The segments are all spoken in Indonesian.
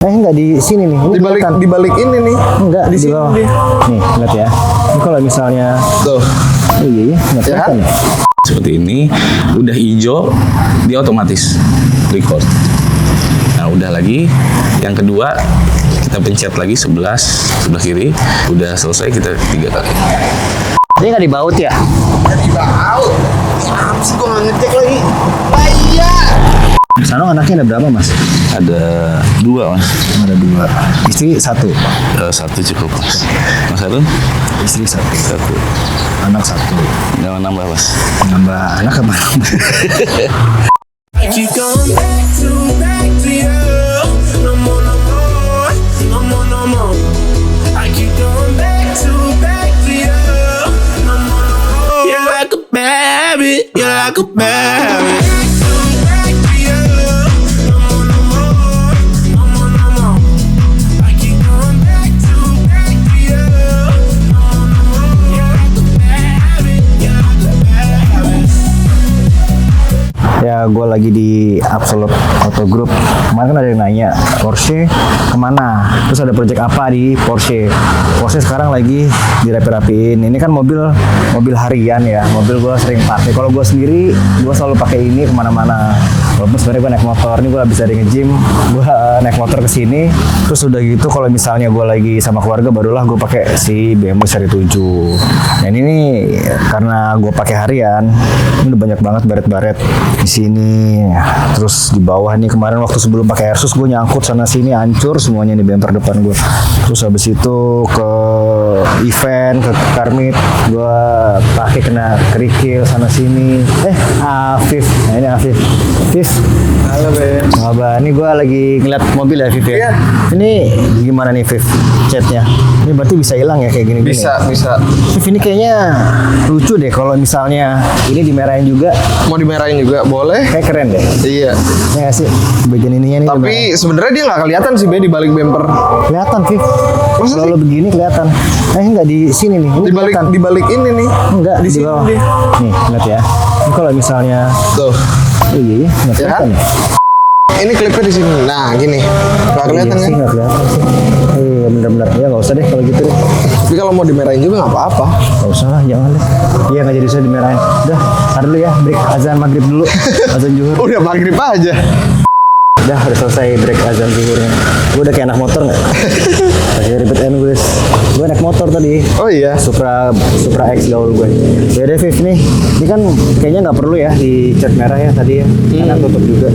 Enggak di sini nih. Ini Di balik ini nih. Enggak di sini bawah. nih. Nih, lihat ya. Ini kalau misalnya Tuh. oh iya, enggak Ya. kelihatan ya. Seperti ini, udah hijau, dia otomatis record. Nah, udah lagi. Yang kedua, kita pencet lagi 11 sebelah kiri. Udah selesai, kita 3 kali. Dia nggak dibaut ya? Jadi bau. Apa sih gua nggak ngecek lagi? Lah iya. Sano anaknya ada berapa mas? Ada 2 mas. Ada 2. Istri 1. 1 cukup mas. Mas Harun? Istri 1. 1. Anak 1. Jangan nambah mas. Nambah anak apa? Keep going back to you. No more, no more, no more, no more. I keep going back to you. No more, no more. You're like a baby, you're like a baby. Back to you. No more, no more, no more, no more. I keep going back to you. No more, no more. You're like a baby, you're like a baby. Ya gue lagi di Absolute Auto Group. Kemarin kan ada yang nanya Porsche kemana, terus ada project apa di Porsche. Porsche sekarang lagi dirapi-rapiin. Ini kan mobil harian ya, mobil gue sering pakai. Kalau gue sendiri gue selalu pakai ini kemana-mana. Walaupun sebenarnya gue naik motor, ini gue habis dari nge-gym, gue naik motor ke sini. Terus udah gitu kalau misalnya gue lagi sama keluarga, barulah gue pakai si BMW seri 7. Nah ini nih karena gue pakai harian, ini udah banyak banget baret-baret di sini. Terus di bawah nih kemarin waktu sebelum pakai Airsus gue nyangkut sana sini, hancur semuanya nih bumper depan gue. Terus habis itu ke event, ke Karmit, gue pakai kena kerikil sana sini. Afif, nah ini Afif. Halo Ben. Abah, ini gue lagi ngeliat mobil ya Viv ya? Iya. Ini gimana nih Viv, catnya? Ini berarti bisa hilang ya kayak gini-gini? Bisa. Viv ini kayaknya lucu deh kalau misalnya ini dimerahin juga, Mau dimerahin juga boleh. kayak keren deh. Iya. Ya nggak sih? Bagian ininya nih Tapi sebenarnya dia nggak kelihatan sih Ben di balik bumper. kelihatan Viv. Masa Kalau sih? begini kelihatan. Enggak di sini nih. Ini kelihatan. Di balik ini nih. Enggak, di di sini bawah. dia. Nih, lihat ya. Ini kalau misalnya Tuh. oh iya, nggak Ya kelihatan kan? ya? Ini klipnya di sini. Nah, gini. Nggak kelihatan Iya sih, kan? nggak kelihatan sih. Iya benar-benar. Ya nggak usah deh kalau gitu deh. Tapi kalau mau dimerahin juga nggak apa-apa. Gak usah lah, jangan deh. Iya nggak jadi usah dimerahin. Udah, tar dulu ya, break azan maghrib dulu. Azan zuhur. Udah maghrib aja. Udah selesai break azan zuhurnya. Gue udah kayak anak motor nggak? Pakai ribet guys. Gue naik motor tadi. Oh iya. Supra X gaul gue. Ya deh Viv nih. Ini kan kayaknya nggak perlu ya di cat merah ya tadi ya. Karena tutup juga.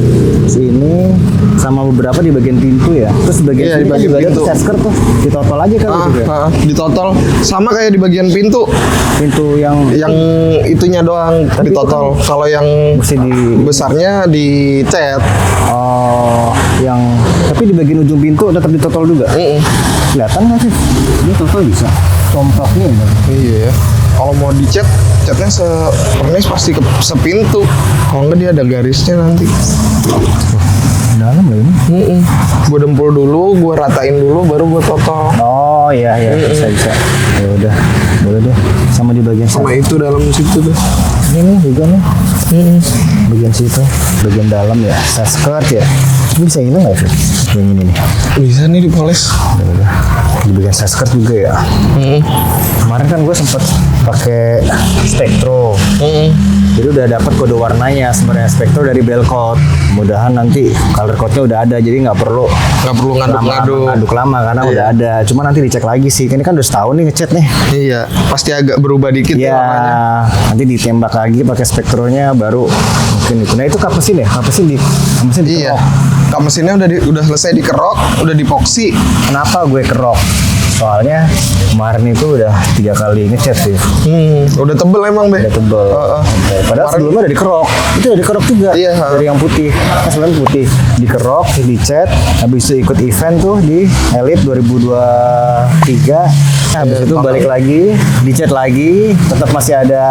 Sini sama beberapa di bagian pintu ya. Terus di bagian Iya, sini di kan bagian juga ada pintu. sesker tuh. Ditotol aja kali gitu ya. Ditotol sama kayak di bagian pintu. Pintu yang Itunya doang Tapi ditotol. Kalau yang mesti di besarnya dicat. oh yang tapi di bagian ujung pintu tetap ditotol juga. Kelihatan nggak sih? Ini totol bisa. Compactnya ya. Iya ya. Kalau mau dicat, catnya sepernis pasti ke sepintu. Kalau enggak dia ada garisnya nanti. Dalam lah ini. Gue dempul dulu, gue ratain dulu, baru gue totol. Oh iya bisa. Ya udah, boleh deh. Sama di bagian Sama sana. itu dalam situ tuh. Ini nih juga nih. Bagian situ, bagian dalam ya. Saya skirt ya. Ini bisa hilang nggak sih? Yang ini nih. Bisa nih dipoles. Ya udah. Di bagian saya skirt juga ya. Kemarin kan gue sempet pakai Spektro. Jadi udah dapat kode warnanya sebenarnya Spektro dari Belcode. Mudahan nanti color code-nya udah ada, jadi nggak perlu ngaduk lama karena Iya. udah ada. Cuma nanti dicek lagi sih. Ini kan udah setahun nih ngecat nih. Iya, pasti agak berubah dikit Iya, warnanya. nanti ditembak lagi pakai Spektronya baru mungkin itu. Nah itu kap mesin ya, kap mesin dikerok. Iya. Kap mesinnya udah selesai dikerok, udah dipoksi. Kenapa gue kerok? Soalnya kemarin itu udah 3 kali ngecat sih. Udah tebel emang, Be. Udah tebel. Padahal Kemarin- sebelumnya udah dikerok. Itu udah dikerok juga. Iya. Dari yang putih. Kan sebenarnya putih. Dikerok, dicat. Habis itu ikut event tuh di Elite 2023. Nah, habis itu balik lagi, dicat lagi. Tetap masih ada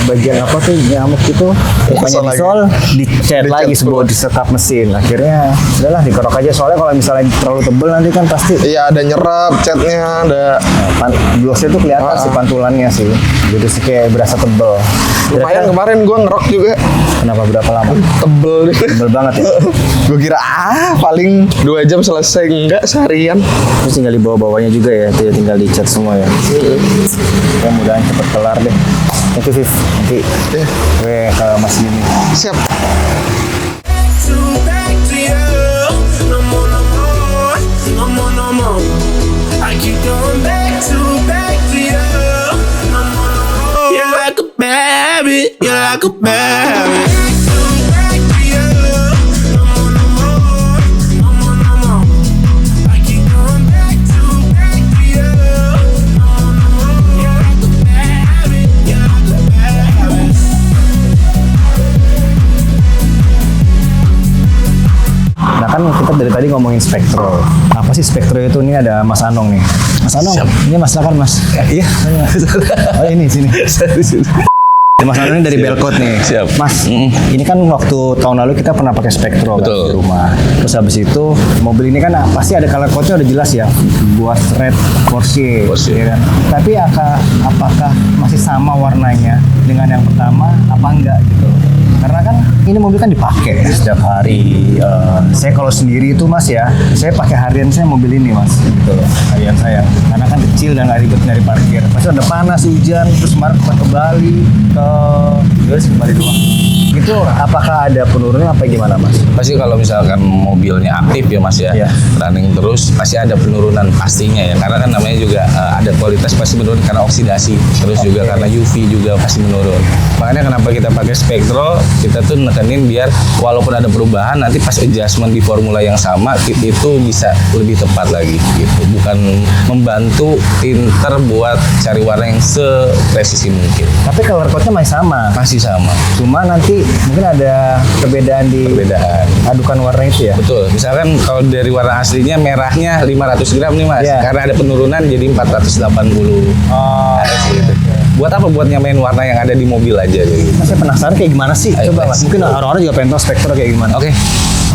bagian apa tuh nyamuk itu. Bukannya Disol lagi. disol, dicat Dicat lagi sebuah terus. disekap mesin. Akhirnya udahlah dikerok aja. Soalnya kalau misalnya terlalu tebel nanti kan pasti Iya, ada nyerap catnya, ada glossnya tuh kelihatan sih pantulannya sih. Jadi sih kayak berasa tebel. lumayan. Kemarin gue ngerok juga Kenapa berapa lama? tebel deh. Tebel banget ya. Gue Gue kira paling 2 jam selesai, enggak seharian. Terus tinggal di bawah-bawahnya juga ya, tinggal dicat semua ya. Ya mudahan cepet kelar deh. Thank you Viv. Nanti gue ke Mas Yuni. Siap. Back to you. No more, no more. No more, no more. I keep going back to you. No more, no more. You're like a baby. You're like a baby. Back to you. No more, no more. No more, no more. I keep going back to you. No more, no more. You're like a baby. You're like a baby. Nah kan kita dari tadi ngomongin spektro. Apa sih spektro itu? Ini ada Mas Anong nih. Mas Anong, Siap. ini Mas silakan Mas. Iya. Oh ini sini. Mas Anong ini dari Belkot nih. Siap. Mas, ini kan waktu tahun lalu kita pernah pakai spektro kan Betul. di rumah. Terus habis itu mobil ini kan pasti ada color code-nya udah jelas ya. Buat red Porsche. Ya kan? Tapi apakah masih sama warnanya dengan yang pertama apa enggak gitu? Karena kan ini mobil kan dipakai setiap hari. Saya kalau sendiri itu Mas ya, saya pakai harian saya mobil ini Mas, gitu loh, harian saya. Karena kan kecil dan nggak ribet nyari parkir. Pasti udah panas, hujan, terus kemarin ke Bali, ke Bali doang. Itu apakah ada penurunan apa gimana Mas? Pasti kalau misalkan mobilnya aktif ya Mas ya, Iya. running terus pasti ada penurunan pastinya ya. Karena kan namanya juga ada kualitas pasti menurun karena oksidasi, terus juga karena UV juga pasti menurun. Makanya kenapa kita pakai spektro, kita tuh nekenin biar walaupun ada perubahan nanti pas adjustment di formula yang sama itu bisa lebih tepat lagi gitu. Bukan membantu tinter buat cari warna yang sepresisi mungkin. Tapi color code-nya masih sama. Masih sama. Cuma nanti mungkin ada perbedaan di Perbedaan. adukan warna itu ya. Betul. Misalkan kalau dari warna aslinya merahnya 500 gram nih Mas. Iya. Karena ada penurunan jadi 480. Oh, Gitu. Buat apa? Buat nyamain warna yang ada di mobil aja gitu. Mas, saya penasaran kayak gimana sih? Ayo, Coba Mas. Mas, mungkin orang-orang juga pengen tahu spektro kayak gimana. Oke.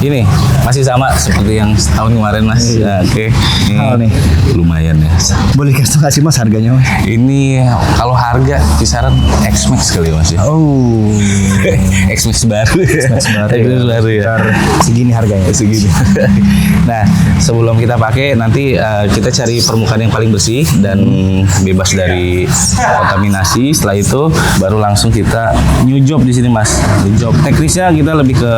Ini masih sama seperti yang setahun kemarin Mas. Nah, oke. Ini Hal nih. lumayan ya. Boleh kasih nggak sih Mas harganya Mas? Ini kalau harga kisaran X-Max kali ya Mas ya. Oh, X-Max baru. X-Max baru ya. X-Max baru ya. Sekitar segini harganya. Segini. Nah, sebelum kita pakai nanti kita cari permukaan yang paling bersih dan bebas dari kontaminasi. Setelah itu baru langsung kita new job di sini Mas. New job. Teknisnya kita lebih ke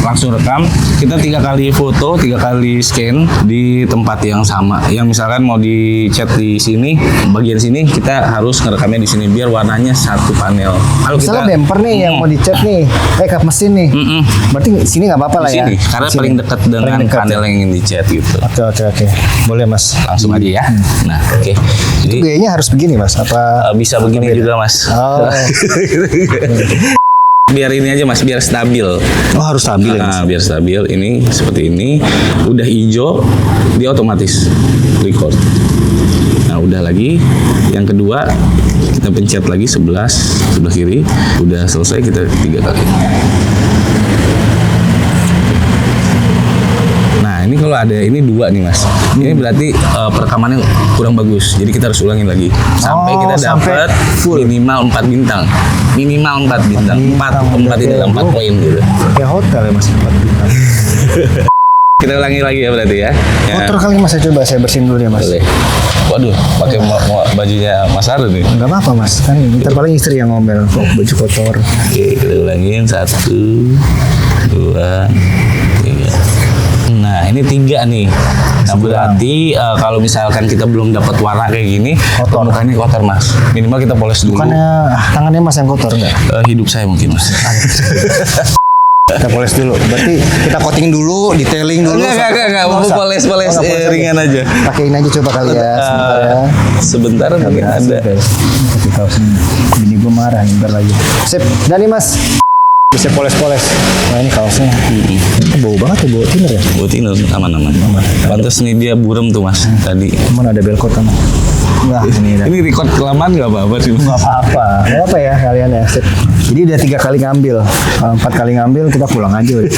langsung rekam. Kita 3 kali foto, 3 kali scan di tempat yang sama. Yang misalkan mau dicat di sini, bagian sini kita harus ngerekamnya di sini biar warnanya satu panel. Kalau Misalnya bumper nih yang mau dicat nih, kap mesin nih. Berarti sini nggak apa-apa lah di ya. sini karena Sini. paling dekat dengan Paling dekat panel ya. yang ingin dicat gitu. Oke. Boleh Mas. Langsung aja ya. Nah, oke. Jadi Gayanya harus begini Mas? Apa? bisa begini beda? juga Mas. Oh. Biar ini aja Mas, biar stabil. Oh harus stabil ya Mas. Nah, biar stabil. Ini seperti ini. Udah hijau, dia otomatis record. Nah, udah lagi. Yang kedua, kita pencet lagi 11 sebelah kiri. Udah selesai, kita 3 kali. Nah, ini kalau ada ini 2 nih Mas. Ini berarti perekamannya kurang bagus. Jadi kita harus ulangin lagi sampai Oh, kita sampai dapat full. minimal 4 bintang. Minimal 4 bintang. 4 di dalam 4 poin gitu. Kayak hotel ya Mas. 4 bintang. Kita ulangi lagi ya berarti ya. Ya, Kotor kali Mas, saya coba saya bersihin dulu ya Mas. boleh. Waduh, pakai bajunya Mas Arun nih. Enggak apa-apa Mas, kan ntar paling istri yang ngomel kok baju kotor. Oke, kita ulangin 1, 2, 3. Nah, ini 3 nih. Nah, berarti kalau misalkan kita belum dapat warna kayak gini, Kotor. permukaannya kotor Mas. Minimal kita poles dulu. Bukannya tangannya Mas yang kotor enggak? Hidup saya mungkin Mas. Kita poles dulu. Berarti kita coating dulu, detailing dulu. Enggak. Oh, usah. Poles Oh, nggak poles ringan aja. Pakein aja coba kali ya, sebentar ya. Sebentar mungkin ada. Kasih tahu sini. Bini gue marah nih, bentar lagi. Sip, udah nih Mas. Bisa poles-poles. Nah ini kaosnya. Bau banget tuh, bau thinner ya. Buat ini aman-aman. Pantes nih dia burem tuh Mas tadi. Mana ada belkot kan? Enggak, ini dah. Ini record kelamaan nggak apa-apa sih. Nggak apa-apa. Nggak apa ya kalian ya. Sip. Jadi udah 3 kali ngambil. 4 kali ngambil kita pulang aja udah.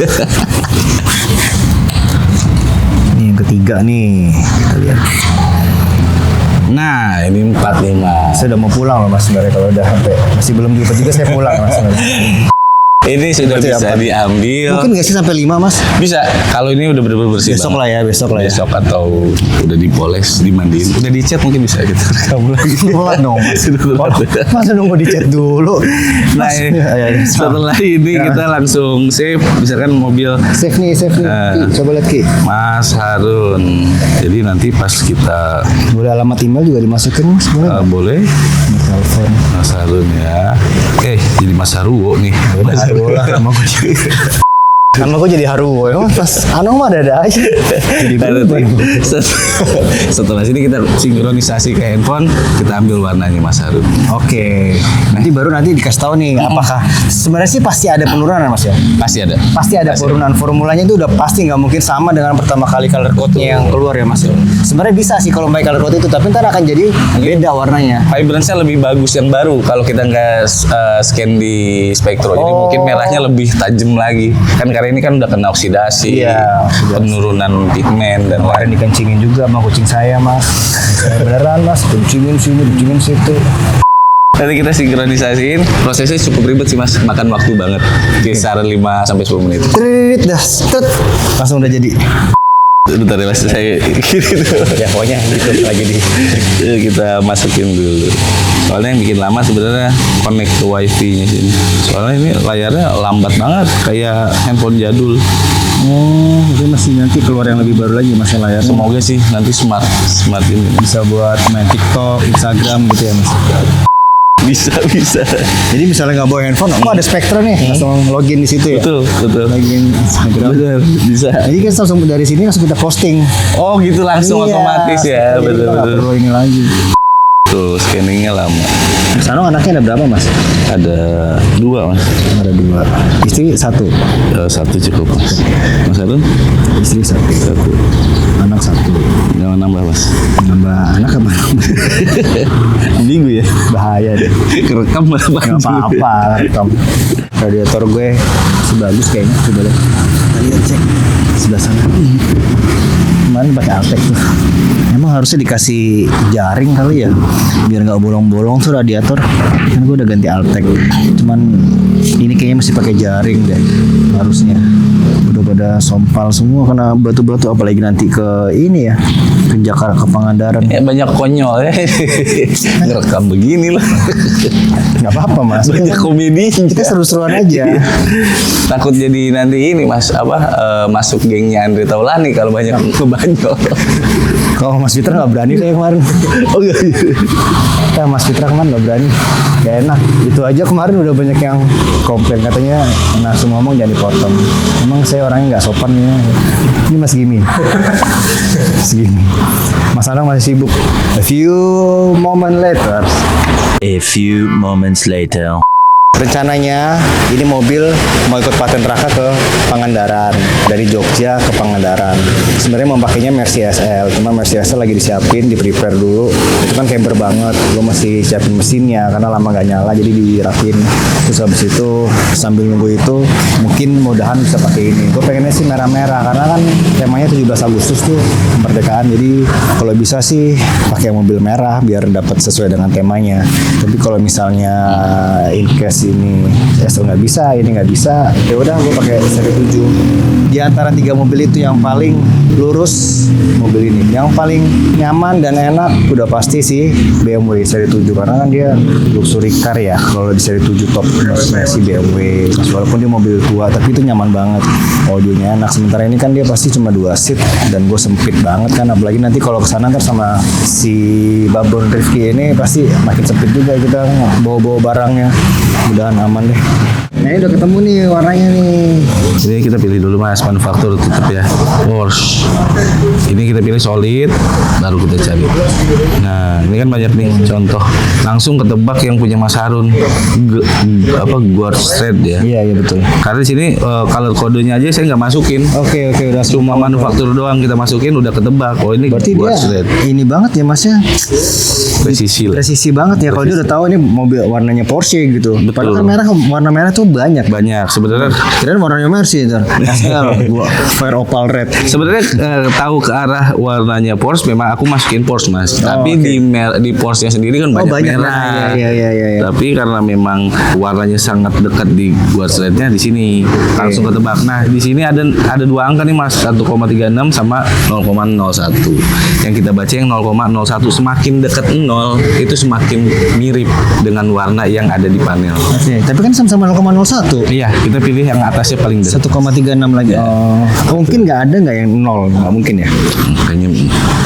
Ini yang ketiga nih. Kita lihat. Nah, ini 4 nih Mas. Saya udah mau pulang loh Mas sebenarnya kalau udah sampai masih belum diupet juga saya pulang Mas sebenarnya. Ini sudah Berarti bisa apa? diambil. Mungkin nggak sih sampai 5 mas? Bisa. Kalau ini udah bener-bener bersih. Besok banget. lah ya, besok lah ya. Besok atau udah dipoles, dimandiin, udah dicat mungkin bisa kita rekam lagi. Telat dong mas. Sudah. Masa nunggu dicat dulu. Nah, Mas, ya. setelah ini kita langsung save, misalkan mobil Save nih. Ki, coba lihat Ki. Mas Harun. Jadi nanti pas kita Boleh alamat email juga dimasukin mas, boleh? boleh Telepon. Mas Harun ya. Jadi Mas Haruwo nih. Mas Haruwo lah, nama gue jadi. Nama gue jadi Haruwo. Emang pas Anong mah ada aja. Jadi Nah, berubah. setelah sini kita sinkronisasi ke handphone, kita ambil warnanya Mas Harun. Oke. Nanti dikasih tahu nih apakah sebenarnya sih pasti ada penurunan mas ya? Pasti ada. Pasti ada penurunan. Formulanya itu udah pasti nggak mungkin sama dengan pertama kali color code-nya yang keluar ya mas. Sebenarnya bisa sih kalau pakai color code itu, tapi ntar akan jadi beda warnanya. Vibrance-nya lebih bagus yang baru kalau kita nggak scan di spektro. Jadi mungkin merahnya lebih tajam lagi. Kan karena ini kan udah kena oksidasi, Iya, penurunan pigmen dan Kemarin lain. dikencingin juga sama kucing saya mas. Saya beneran mas, kencingin sini, kencingin situ. Nanti kita sinkronisasiin, prosesnya cukup ribet sih mas, makan waktu banget, kisaran 5-10 menit. Trit, dah, set. Langsung udah jadi. Bentar ya mas, saya gini dulu. Ya pokoknya gitu lagi di. Kita masukin dulu. Soalnya yang bikin lama sebenarnya connect ke wifi-nya sini. Soalnya ini layarnya lambat banget, kayak handphone jadul. Oh, itu masih nanti keluar yang lebih baru lagi mas layarnya. Semoga sih nanti smart ini. Bisa buat main TikTok, Instagram gitu ya mas. Bisa. Jadi misalnya nggak bawa handphone, oh ada Spectra nih, langsung login di situ ya. Betul. Login Instagram. Benar, bisa. Jadi kan langsung dari sini langsung kita posting. Oh gitu langsung Iya, otomatis ya, jadi kita nggak betul. perlu ini lagi. Tuh scanningnya lama. Sana anaknya ada berapa mas? Ada 2 mas. Ada 2. Istri 1. 1 cukup mas. Mas Harun? Istri 1. Anak 1. Jangan nambah mas. Nambah anak apa? Minggu ya. Bahaya deh. Kerekam malah Gak apa-apa rekam. Radiator gue masih bagus kayaknya. Coba deh. Kita lihat cek sebelah sana. Kemarin pakai Altec tuh. Emang harusnya dikasih jaring kali ya, biar nggak bolong-bolong tuh radiator. Kan gue udah ganti Altec. Cuman ini kayaknya masih pakai jaring deh. Harusnya. Udah pada sompal semua karena batu-batu, apalagi nanti ke ini ya, ke Jakarta, ke Pangandaran. Ya, banyak konyol ya. Ngerekam begini lah. Nggak apa-apa mas. Banyak komedi. Kita seru-seruan aja. Takut jadi nanti ini mas masuk gengnya Andre Taulani kalau banyak kebanjol. Kalau Mas Fitra nggak berani kayak kemarin. Oh iya. Kita Mas Fitra kemarin nggak berani. Gak enak. Itu aja kemarin udah banyak yang komplain katanya langsung ngomong jangan dipotong. Emang saya orangnya nggak sopan ya. Ini Mas Gimi. Segini. Mas Anang masih sibuk. A few moment later. A few moments later. Rencananya ini mobil mau ikut paten raka ke Pangandaran, dari Jogja ke Pangandaran. Sebenarnya memakainya Mercy SL, cuma Mercy SL lagi disiapin, di prepare dulu. Itu kan camper banget, gue masih siapin mesinnya karena lama gak nyala, jadi dirapin. Terus habis itu sambil nunggu itu mungkin mudahan bisa pakai ini. Gue pengennya sih merah-merah karena kan temanya 17 Agustus tuh kemerdekaan. Jadi kalau bisa sih pakai mobil merah biar dapat sesuai dengan temanya. Tapi kalau misalnya in case ini SL nggak bisa, ini nggak bisa, ya udah gue pakai seri 7. Di antara 3 mobil itu yang paling lurus mobil ini, yang paling nyaman dan enak udah pasti sih BMW seri 7 karena kan dia luxury car ya. Kalau di seri 7 top si BMW, walaupun dia mobil tua tapi itu nyaman banget, audionya enak. Sementara ini kan dia pasti cuma 2 seat dan gue sempit banget kan, apalagi nanti kalau kesana ntar sama si Babon Rifki ini pasti makin sempit juga kita bawa-bawa barangnya. Mudahan aman deh. Nah ini udah ketemu nih warnanya nih. Ini kita pilih dulu mas, manufaktur tetap ya. Porsche. Ini kita pilih solid, baru kita cari. Nah ini kan banyak nih contoh. Langsung ketebak yang punya Mas Harun. Quartz Red ya. Iya betul. Karena di sini color kodenya aja saya nggak masukin. Oke udah Cuma manufaktur doang kita masukin udah ketebak. Oh ini berarti dia Quartz Red. ini banget ya masnya. Presisi banget ya kalau dia udah tahu ini mobil warnanya Porsche gitu. Betul. Padahal kan warna merah tuh banyak. Banyak sebenarnya. Kirain warnanya Mercy ntar. SL, Fire Opal Red. Sebenarnya tahu ke arah warnanya Porsche, memang aku masukin Porsche mas. Tapi oke. di Porsche-nya sendiri kan banyak banyak merah. Iya. Tapi karena memang warnanya sangat dekat di Quartz Red-nya di sini langsung ketebak. Nah di sini ada dua angka nih mas, 1,36 sama 0,01. Yang kita baca yang 0,01, semakin dekat 0 itu semakin mirip dengan warna yang ada di panel. Oke, tapi kan sama-sama 0,01. Iya, kita pilih yang atasnya paling dekat. 1,36 lagi. Oh, mungkin nggak ada nggak yang 0? Nggak mungkin ya. Kayaknya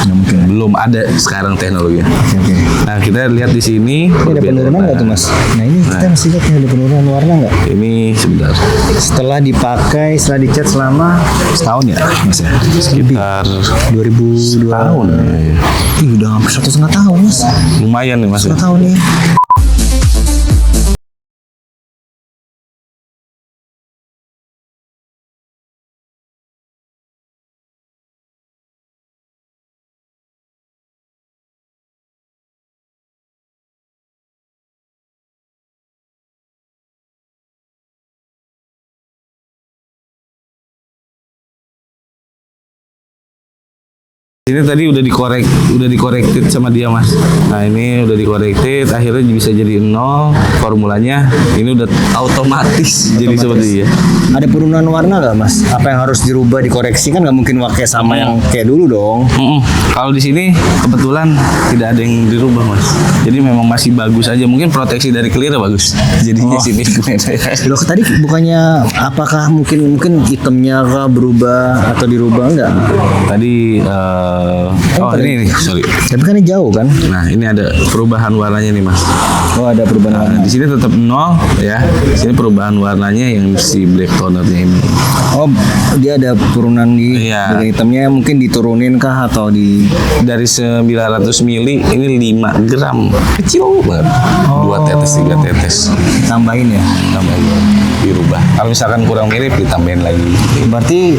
Nggak mungkin. belum ada sekarang teknologinya. Oke. Nah kita lihat di sini. Ini ada penurunan nggak tuh mas? Nah ini kita masih lihat nih, ada penurunan warna nggak? Ini sebentar. Setelah dipakai, setelah dicat selama setahun ya mas ya? Sekitar 2002 tahun. Ih, udah hampir 1,5 tahun mas. Lumayan nih mas. 1 tahun nih. Ini tadi udah dikorektif sama dia mas. Nah ini udah dikorektif, akhirnya bisa jadi 0. Formulanya ini udah otomatis. Jadi seperti ya. Ada penurunan warna nggak mas? Apa yang harus dirubah, dikoreksi kan nggak mungkin pakai sama yang kayak dulu dong. Kalau di sini kebetulan tidak ada yang dirubah mas. Jadi memang masih bagus aja. Mungkin proteksi dari clear bagus. Jadi di sini. Loh tadi bukannya apakah mungkin itemnya kah berubah atau dirubah nggak? Tadi ini sorry. Tapi kan ini jauh kan? Nah ini ada perubahan warnanya nih mas. Oh ada perubahan warna. Nah, di sini tetap 0 ya. Di sini perubahan warnanya yang si black tonernya ini. Oh dia ada turunan di Iya. bagian hitamnya, mungkin diturunin kah atau di Dari 900 mili ini 5 gram. Kecil banget. 2 tetes, 3 tetes. tambahin ya? Tambahin dirubah. Kalau misalkan kurang mirip ditambahin lagi. Berarti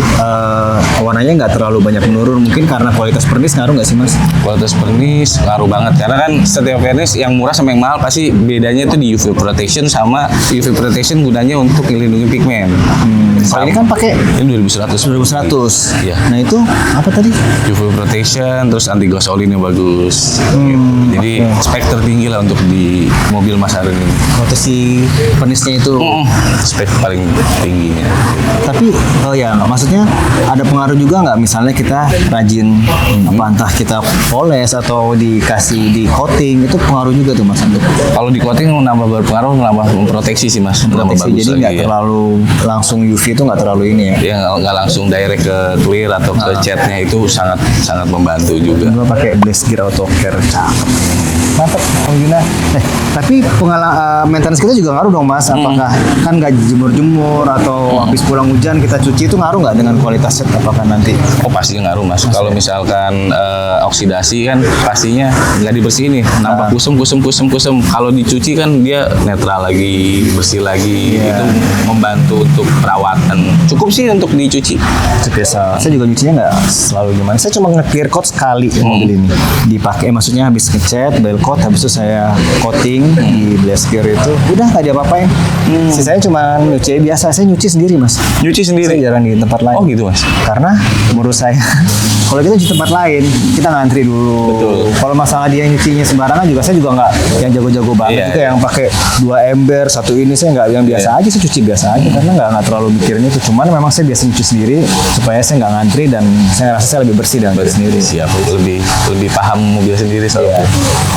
warnanya nggak terlalu banyak menurun, mungkin karena kualitas pernis ngaruh nggak sih mas? Kualitas vernis ngaruh banget karena kan setiap vernis yang murah sama yang mahal pasti bedanya itu di UV protection, sama UV protection gunanya untuk melindungi pigmen. Kalau ini kan pakai Ini 2100. 2100. Iya. Nah itu apa tadi? UV protection terus anti gasolin yang bagus. Jadi spek tertinggi lah untuk di mobil Mas Arun ini. Waktu si pernisnya itu. Spek paling tingginya. Tapi ya maksudnya ada pengaruh juga nggak, misalnya kita rajin apa entah kita poles atau dikasih di coating, itu pengaruh juga tuh mas untuk Kalau di coating menambah berpengaruh, menambah memproteksi sih Mas. Menambah proteksi, bagus jadi lagi, nggak ya. terlalu langsung UV itu nggak terlalu ini ya. Dia nggak langsung direct ke clear atau ke catnya, itu sangat membantu juga. Gua pakai Blaze Gear Auto Care, cakep. Mantap, pengguna. Tapi maintenance kita juga ngaruh dong mas. Apakah kan nggak jemur-jemur atau habis pulang hujan kita cuci, itu ngaruh nggak dengan kualitas set? Apakah nanti? Oh pasti ngaruh Mas. Kalau misalkan oksidasi kan pastinya nggak dibersihin nih, nampak kusem. Kalau dicuci kan dia netral lagi, bersih lagi. Itu membantu untuk perawatan. Cukup sih untuk dicuci. Biasa. Saya juga nyucinya nggak selalu gimana. Saya cuma nge-clear coat sekali mobil ini. Dipakai, maksudnya habis ngecat, bel coat, habis itu saya coating di Blaze Gear itu. Udah nggak diapa-apain. Sisanya cuma nyuci biasa. Saya nyuci sendiri mas. Nyuci sendiri. Saya jarang di tempat lain. Oh gitu Mas. Karena menurut saya kalau kita di tempat lain kita ngantri dulu. Betul. Kalau masalah dia nyucinya sembarangan juga, saya juga nggak yang jago-jago banget Iya, juga, iya. yang pakai 2 ember, 1 ini saya nggak, yang biasa aja, saya cuci biasa aja karena nggak terlalu mikirin itu. Cuman memang saya biasa nyuci sendiri supaya saya nggak ngantri dan saya rasa saya lebih bersih dan sendiri. Siap, lebih paham mobil sendiri soalnya.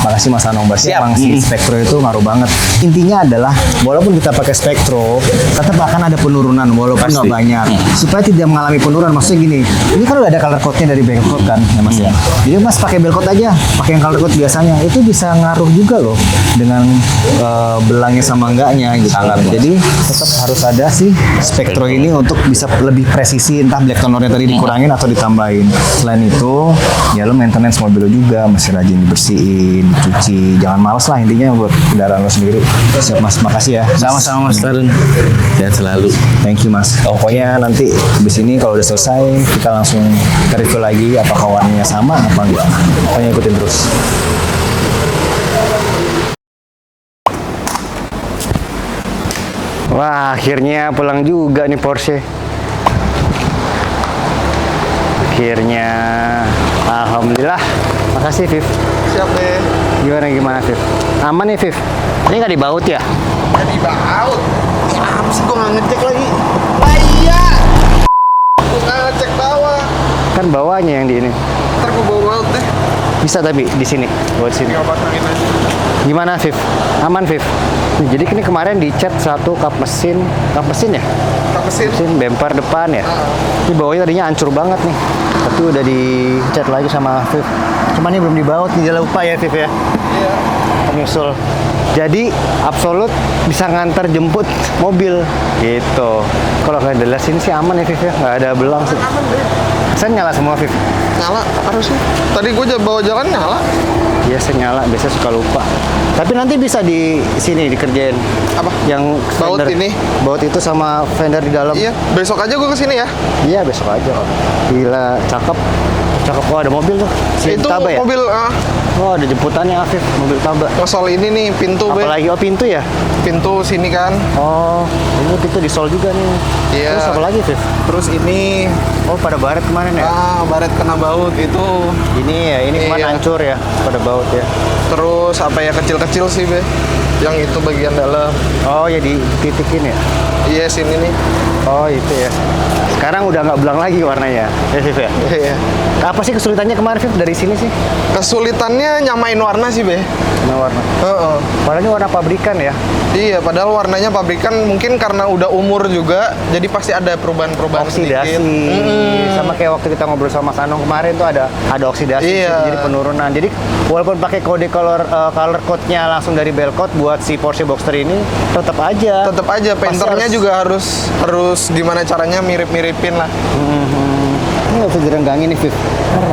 Makasih Mas Anong, berarti Siap. emang si Spektro itu ngaruh banget. Intinya adalah walaupun kita pakai Spektro, tetap akan ada penurunan walaupun nggak Pasti. banyak. Supaya tidak mengalami penurunan, maksudnya gini, ini kan udah ada color code-nya dari bell code kan, ya Mas ya. Jadi Mas pakai bell code aja, pakai yang color code biasanya, itu bisa ngaruh juga loh dengan belangnya sama enggaknya gitu. Sangat, Mas. Jadi tetap harus ada si Spektro ini untuk bisa lebih presisi, entah black tonernya tadi dikurangin atau ditambahin. Selain itu, ya lo maintenance mobil lo juga, masih rajin dibersihin, dicuci, jangan males lah intinya buat kendaraan lo sendiri. Siap Mas, makasih ya. Sama-sama Mas Tarun. Sehat selalu. Thank you Mas. Pokoknya nanti habis ini kalau udah selesai kita langsung review lagi apakah warnanya sama apa enggak. Pokoknya ikutin terus. Wah, akhirnya pulang juga nih Porsche. Akhirnya, alhamdulillah. Makasih, Viv. Siap deh. Gimana, Viv? Aman nih, Viv? Ini nggak dibaut ya? Jadi baut. Apa sih gue nggak ngecek lagi? Lah iya. Gue nggak ngecek bawah. Kan bawahnya yang di ini. Ntar gue bawa baut deh. Bisa tapi di sini, buat sini. Tinggal pasangin aja. Gimana, Viv? Aman, Viv? Nih, jadi ini kemarin dicat satu kap mesin ya? Kap mesin. Mesin bemper depan ya? Ini bawahnya tadinya hancur banget nih. Tapi udah dicat lagi sama Viv. Cuman ini belum dibaut nih, dia lupa ya Viv ya? Iya. Penyusul. Jadi Absolut bisa nganter jemput mobil gitu. Kalau nggak jelasin sih aman ya Viv ya, nggak ada belang sih. Aman deh. Saya nyala semua Viv. Nyala harusnya. Tadi gue bawa jalan nyala. Iya saya nyala, biasa suka lupa. Tapi nanti bisa di sini dikerjain. Apa? Yang Baut fender. ini? Baut itu sama fender di dalam. Iya. Besok aja gue kesini ya. Iya besok aja. Gila, cakep. Cakep. Oh ada mobil tuh. Si Itu Taba ya? mobil Oh ada jemputannya Afif, mobil Taba. ngesol ini nih pintu be. Apalagi oh pintu ya? Pintu sini kan. Oh, ini pintu di sol juga nih. Iya. Terus apa lagi, Viv? Terus ini Oh, pada baret kemarin ya? baret kena baut itu. Ini ya, ini kemarin Iya. hancur ya, pada baut ya. Terus apa ya kecil-kecil sih be. Yang itu bagian dalam. Oh, ya dititikin ya? Iya sini nih. Oh, itu ya. Sekarang udah nggak belang lagi warnanya. Ya, Viv ya? Iya. Apa sih kesulitannya kemarin, Viv, dari sini sih? Kesulitannya nyamain warna sih be. Nah, warna. Heeh. Warnanya warna pabrikan ya? Iya, padahal warnanya pabrikan mungkin karena udah umur juga, jadi pasti ada perubahan-perubahan Oksidasi. sedikit. Sama kayak waktu kita ngobrol sama Kanong kemarin tuh ada oksidasi, Iya. jadi penurunan. Jadi walaupun pakai kode color code-nya langsung dari Belcode buat si Porsche Boxster ini, tetap aja. Tetap aja Pasti painternya harus- juga harus gimana caranya mirip-miripin lah. Ini nggak bisa direnggangin nih, Viv.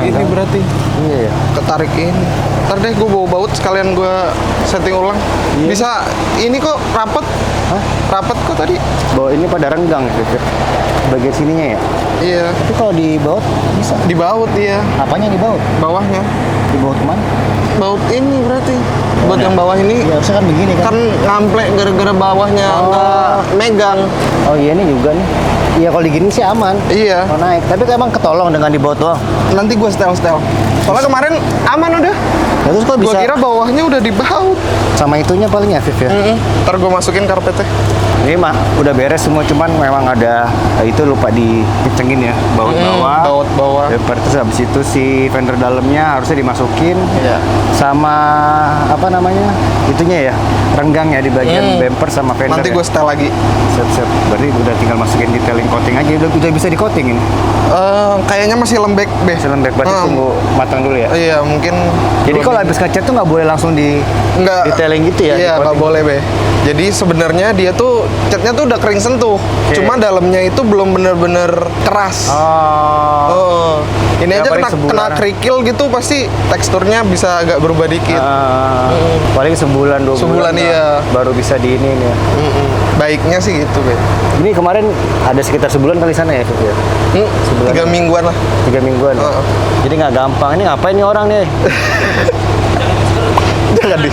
Ini berarti Iya ya. ketarik ini. Ntar deh gue bawa baut sekalian gue setting ulang. Bisa ini kok rapet. Hah? Rapet kok tadi. Bawa ini pada renggang ya, Viv. Bagian sininya ya. Iya, Tapi kalau dibaut bisa. di baut iya. Apanya yang dibaut? Bawahnya. Dibaut kemana? Baut ini berarti. Baut yang bawah ini Ya harusnya kan begini kan. kan ngamplek gara-gara bawahnya nggak megang. Oh iya ini juga nih. Iya kalau digini sih aman. Iya. Oh naik. Tapi emang ketolong dengan dibaut doang. Nanti gue setel-setel. Soalnya kemarin aman udah. Ya, terus kok Gue bisa kira bawahnya udah dibaut. sama itunya paling ya, Viv ya? Ntar gue masukin karpetnya. Ini mah udah beres semua, cuman memang ada itu lupa dikencengin ya, baut bawah. Baut bawah. Bumper, terus habis itu si fender dalamnya harusnya dimasukin. Iya. Sama apa namanya? Itunya ya, renggang ya di bagian bumper sama fender. Nanti gue setel lagi. set. Berarti udah tinggal masukin detailing coating aja, udah bisa di coating ini. Kayaknya masih lembek be. Masih lembek, berarti tunggu matang dulu ya. Iya mungkin. Jadi kalau habis ngecat tuh nggak boleh langsung di nggak detailing gitu ya? Iya di nggak coating? boleh be. Jadi sebenarnya dia tuh catnya tuh udah kering sentuh. Cuma dalamnya itu belum bener-bener keras. Oh. Oh. Ini Ya, aja paling kena sebulan. kerikil gitu pasti teksturnya bisa agak berubah dikit. Paling sebulan 2 bulan. Sebulan, lah, iya. Baru bisa di ini ya. Baiknya sih gitu be. Ini kemarin ada sekitar sebulan kali sana ya, Viv ya? Sebulan. 3 mingguan lah. 3 mingguan. ya? Heeh. Jadi nggak gampang. Ini ngapain nih orang nih? Jangan di.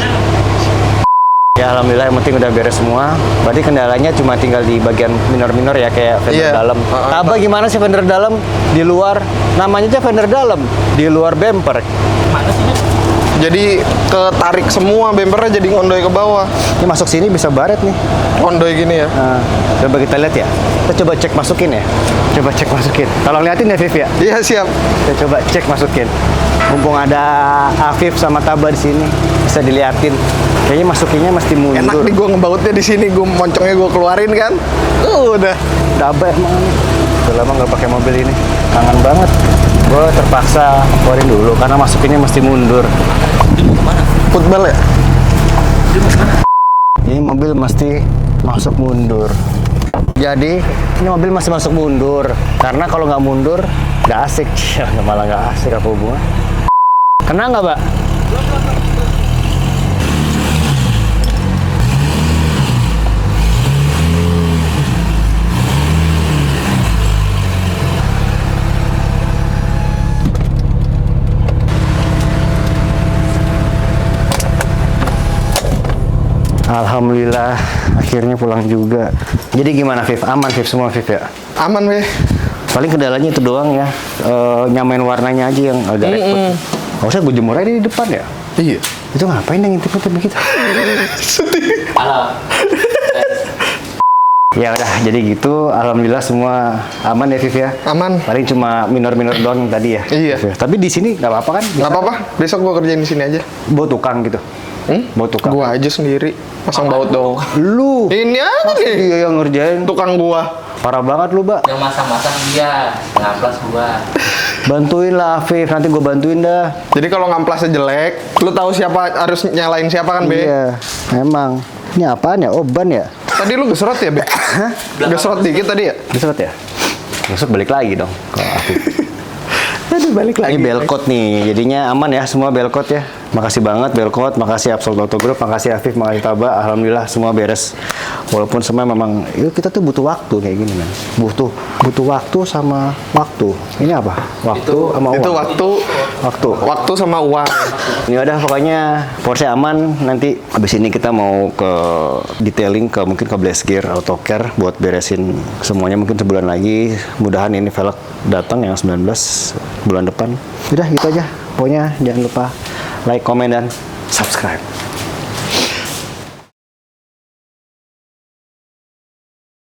Ya alhamdulillah yang penting udah beres semua. Berarti kendalanya cuma tinggal di bagian minor-minor ya kayak fender Iya. dalam. Heeh. Taba gimana sih fender dalam di luar? Namanya aja fender dalam di luar bumper. Jadi ketarik semua bempernya jadi ngondoy ke bawah. Ini masuk sini bisa baret nih. Ngondoy gini ya. Nah, coba kita lihat ya. Kita coba cek masukin ya. Coba cek masukin. Tolong liatin ya Viv ya. Iya siap. Kita coba cek masukin. Mumpung ada Afif sama Taba di sini, bisa diliatin. Kayaknya masukinnya mesti mundur. Enak nih gue ngebautnya di sini, gue moncongnya gue keluarin kan. Udah. Taba emang. Udah lama nggak pakai mobil ini. Kangen banget. Gue terpaksa keluarin dulu karena masukinnya mesti mundur. Football ya? Ini mobil mesti masuk mundur. Jadi ini mobil masih masuk mundur karena kalau nggak mundur nggak asik. Malah nggak asik apa hubungan? Kena nggak, Mbak? Alhamdulillah akhirnya pulang juga. Jadi gimana Viv? Aman Viv semua Viv ya? Aman weh. Paling kendalanya itu doang ya. Nyamain warnanya aja yang agak repot. Harusnya gue jemur aja di depan ya. Iya. Itu ngapain yang ngintip-ngintip begitu? Ya udah, jadi gitu. Alhamdulillah semua aman ya Viv ya. Aman. Paling cuma minor-minor doang yang tadi ya. Iya. Viv. Tapi di sini nggak apa-apa kan? Nggak apa-apa. Besok gua kerjain di sini aja. Baut tukang gitu. Baut tukang. Gua aja sendiri pasang baut dong. Lu. Ini aja Masa nih. dia yang ngerjain. Tukang gua. Parah banget lu, Mbak. Yang masang-masang dia, ngamplas gua. Bantuin lah, Viv. Nanti gue bantuin dah. Jadi kalau ngamplasnya jelek, lu tahu siapa harus nyalain siapa kan, Be? Iya, emang. Ini apaan ya? Oh, ban ya? Tadi lu gesrot ya, Be? Gesrot dikit tadi ya? Besok ya? Besok balik lagi dong. Kalau aku. Aduh, balik lagi. Ini belkot nih, jadinya aman ya semua belkot ya. Makasih banget belkot, makasih Absolut Auto Group, makasih Afif, makasih Taba. Alhamdulillah semua beres. Walaupun semua memang, yuk kita tuh butuh waktu kayak gini man. Butuh waktu sama waktu. Ini apa? Waktu sama uang. Itu waktu sama uang. Ini udah pokoknya Porsche aman. Nanti abis ini kita mau ke detailing ke mungkin ke Blast Gear Auto Care buat beresin semuanya mungkin sebulan lagi. Mudahan ini velg datang yang 19 bulan depan. Udah gitu aja. Pokoknya jangan lupa like, komen, dan subscribe.